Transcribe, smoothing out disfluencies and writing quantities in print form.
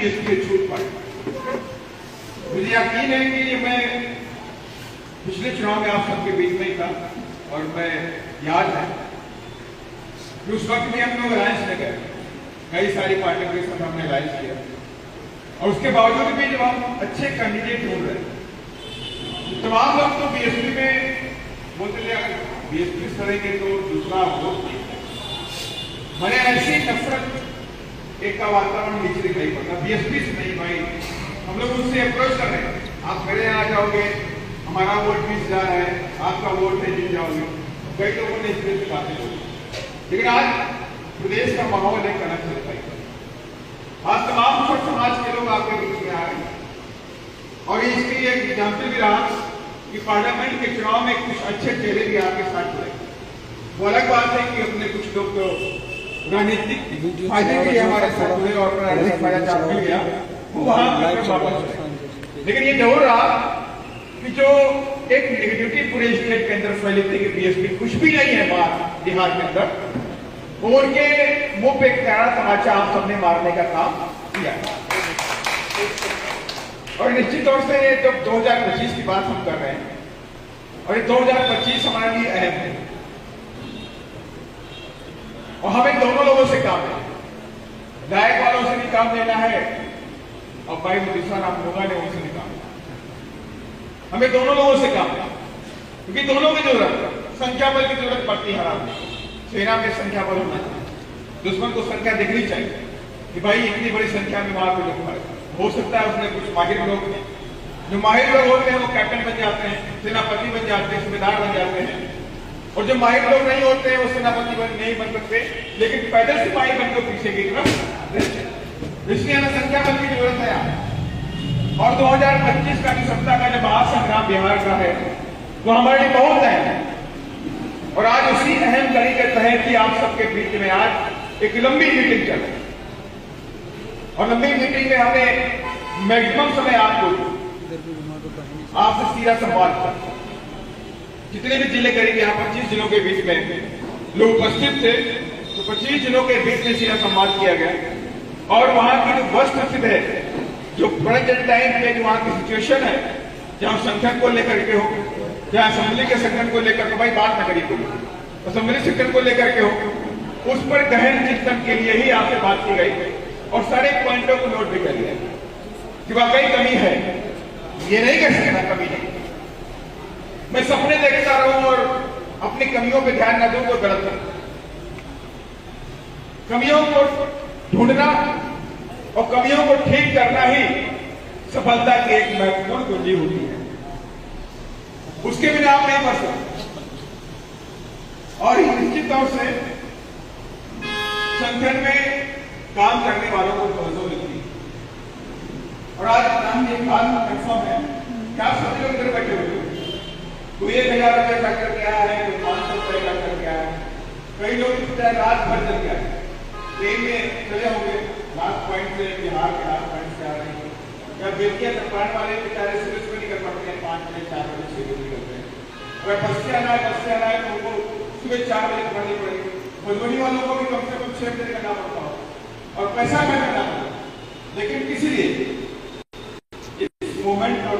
BSP छूट पाई। मुझे यकीन है कि मैं पिछले चुनाव में आप सबके बीच में ही था और मैं याद है कि उस वक्त भी हम लोग अलायंस में गए, कई सारी पार्टियों के साथ हमने अलायंस किया और उसके बावजूद भी जब हम अच्छे कैंडिडेट ढूंढ रहे तो तमाम लोग तो बीएसपी में बोलते थे बीएसपी करेंगे तो दूसरा वोट मैंने ऐसी नफरत एक का वातावरण नीचे नहीं पड़ता बीएसपी से नहीं भाई, हम लोग उनसे अप्रोच कर रहे हैं, आप मेरे यहाँ जाओगे हमारा वोट 20,000 है, आपका वोट नहीं जीत जाओगे। कई लोगों ने इस तरह से बातें बोली, लेकिन आज प्रदेश का माहौल एक अलग चल रहा है। आज तमाम छोट समाज के लोग आपके बीच में आ रहे हैं और इसकी एक एग्जाम्पल भी रहा कि पार्लियामेंट के चुनाव में कुछ अच्छे चेहरे भी आपके साथ जुड़े। वो अलग बात है कि अपने कुछ लोग तो राजनीतिक फायदे के लिए हमारे साथ जुड़े और फायदा चाप मिल गया वो वहां वापस। लेकिन ये जरूर रहा कि जो एक नेगेटिविटी पूरे स्टेट के अंदर फैली थी कि बीएसपी कुछ भी नहीं है बिहार के अंदर, वो उनके मुंह पे कड़ा तमाचा आप सबने मारने का काम किया। और निश्चित तौर से जब 2025 की बात हम कर रहे हैं और ये 2025 हमारे लिए अहम है और हमें दोनों लोगों से काम है, विधायक वालों से भी काम लेना है और भाई मुदिसान आप लोगों ने उनसे भी काम लेना। हमें दोनों लोगों से काम है क्योंकि दोनों की जरूरत, संख्या बल की जरूरत पड़ती है। हर सेना में संख्या बल होना चाहिए, दुश्मन को संख्या दिखनी चाहिए कि भाई इतनी बड़ी संख्या में वहां पे लोग मरे। हो सकता है उसमें कुछ माहिर लोग हैं, जो माहिर लोग होते हैं वो कैप्टन बन जाते हैं, सेनापति बन जाते हैं, सूबेदार बन जाते हैं, और जो माहिर लोग नहीं होते हैं वो सेनापति नहीं बन सकते, लेकिन पैदल सिपाही बनकर पीछे की तरफ। इसलिए हमें संख्या बल की जरूरत है। और 2025 का जो सत्ता का जो महासंग्राम बिहार का है वो हमारे लिए बहुत अहम है और आज उसी अहम कड़ी के तहत ही आप सबके बीच में आज एक लंबी मीटिंग चल रही है और लंबी मीटिंग में हमें मैक्सिमम समय आपसे सीधा संवाद कर, जितने भी जिले करीब यहाँ 25 जिलों के बीच में लोग उपस्थित थे तो 25 जिलों के बीच में सीधा संवाद किया गया और वहां की जो वस्तुस्थिति है, जो प्रेजेंट टाइम पे जो वहां की सिचुएशन है, जहां संगठन को लेकर के हो, जहां असेंबली के संगठन को लेकर के, भाई बात न करिए कोई, असेंबली संगठन को लेकर के हो, उस पर गहन चिंतन के लिए ही आपसे बात की गई और सारे पॉइंटों को नोट भी कर लिया कि वाकई कमी है, ये नहीं कह सकता कमी नहीं। मैं सपने देखता रहूं और अपनी कमियों पे ध्यान न दूं तो गलत है। कमियों को ढूंढना और कमियों को ठीक करना ही सफलता की एक महत्वपूर्ण कुंजी होती है, उसके बिना आप नहीं बढ़ सकते। और निश्चित तौर से संगठन में काम करने वालों को तवज्जो मिलती है और आज नाम एक बात कंफर्म है कि आप सभी लोग इधर बैठे हुए, कोई 1,000 रुपये खर्च करके आया है, कोई 500 रुपये खर्च करके आया है, कई लोग रात भर चल गया है, ट्रेन में चले होंगे लास्ट पॉइंट से, बिहार के लास्ट पॉइंट से आ रहे हैं, या बेटियां करवाने वाले बेचारे सुबह सुबह निकल पड़ते हैं, 5 बजे 4 बजे 6 बजे निकलते हैं। अगर बस से आना है तो उनको सुबह 4 बजे पढ़नी पड़ेगी। मधुबनी वालों को भी कम से कम 6 बजे करना पड़ता हो और पैसा खर्च करना पड़ता, लेकिन किसी लिए इस मोमेंट और